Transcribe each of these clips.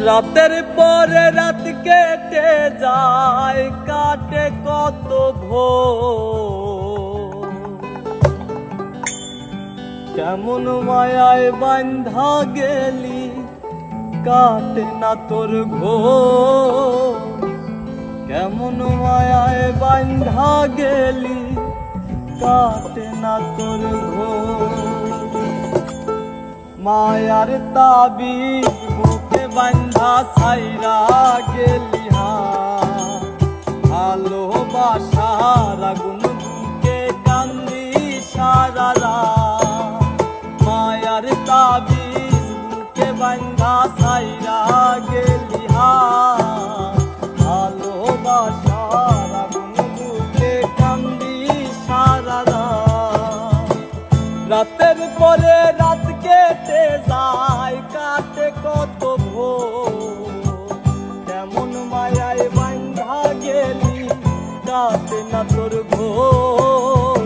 রাতের পরে রাত কেটে যায়, কাটে কত ভোর। কেমন মায়ায় বান্ধা গেলি, কাটে না তোর ঘোর। কেমন মায়ায় বান্ধা গেলি, কাটে না তোর ঘোর। মায়ার তাবিজ বুকে বান্ধা ছাইরা গেলি, ভালোবাসার আগুন বুকে কান্দি সারা রাত। মায়ার তাবিজ বুকে বান্ধা ছাইরা গেলি, ভালোবাসার আগুন বুকে কান্দি সারা রাত। রাতের পরে রাত কেটে যায়, কাটে কত ভোর। কেমন মায়ায় বান্ধা গেলি, কাটে না তোর ঘোর।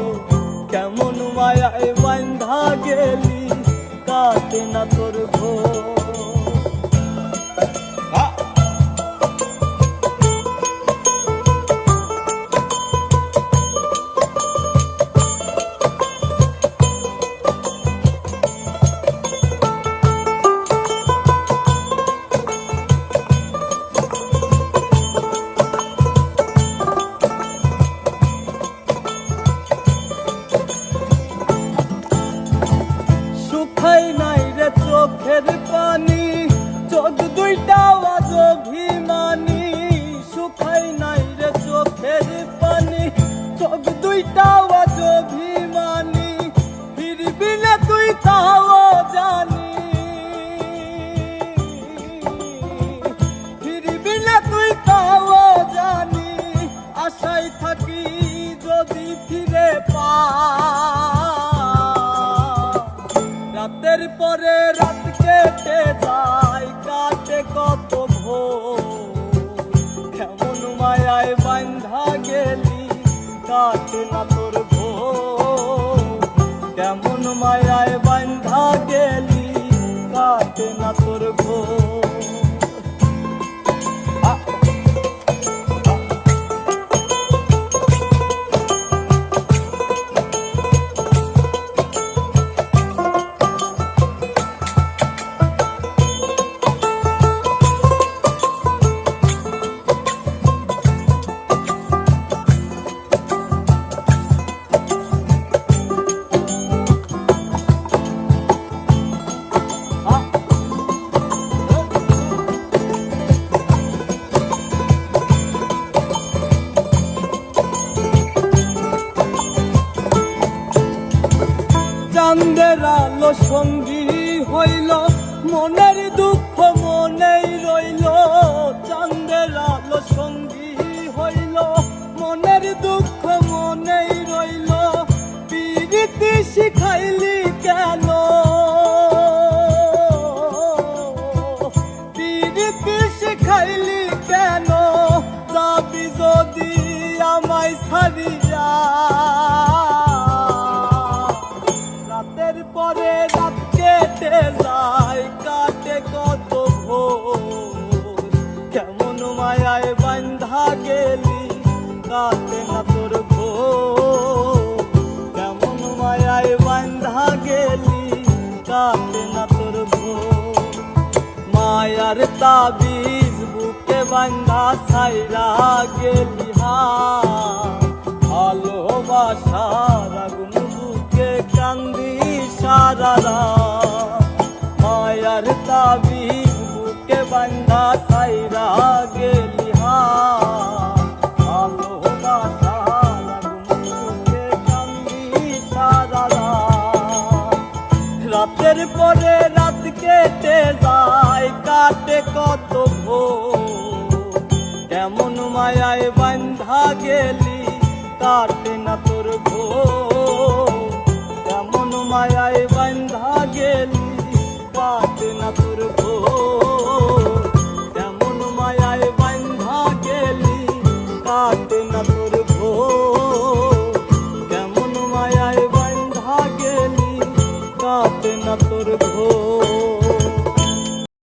কেমন মায়ায় বান্ধা গেলি, কাটে না তোর ঘোর। শুকাই নাই রে চোখের পানি, চোখ দুইটা আজ অভিমানী। শুকাই নাই রে চোখের পানি, চোখ দুইটা আজ অভিমানী। ফিরবি না তুই তাও জানি, ফিরবি না তুই তাও জানি। আশায় থাকি যদি ফিরে পা। রাতের পরে রাত কেটে যায়, কাটে কত ভোর। কেমন মায়ায় বান্ধা গেলি, কাটে না তোর ঘোর। কেমন মায়ায় বান্ধা গেলি, কাটে না তোর ঘোর। চাঁদের আলো সঙ্গী হইল, মনের দুঃখ মনেই রইল। চাঁদের আলো সঙ্গী হইল, মনের দুঃখ মনেই রইল। পিরিতি শিখাইলি কেন, পিরিতি শিখাইলি কেন। যাবি যদি আমায় ছাড়িয়া। রাতের পরে রাত কেটে যায়, কাটে কত ভোর। কেমন মায়ায় বান্ধা গেলি, কাটে না তোর ঘোর। কেমন মায়ায় বান্ধা গেলি, কাটে না তোর ঘোর। মায়ার তাবিজ বুকে বান্ধা ছাইরা গেলি, ভালোবাসার আগুন বুকে কান্দি সারা রাত। মায়ার তাবিজ বুকে বান্ধা ছাইরা গেলি, ভালোবাসার আগুন বুকে কান্দি সারা রাত। রাতের পরে রাত কেটে যায়, কাটে কত ভোর। কেমন মায়ায় বান্ধা গেলি, কাটে না তোর ঘোর। কেমন মায়ায়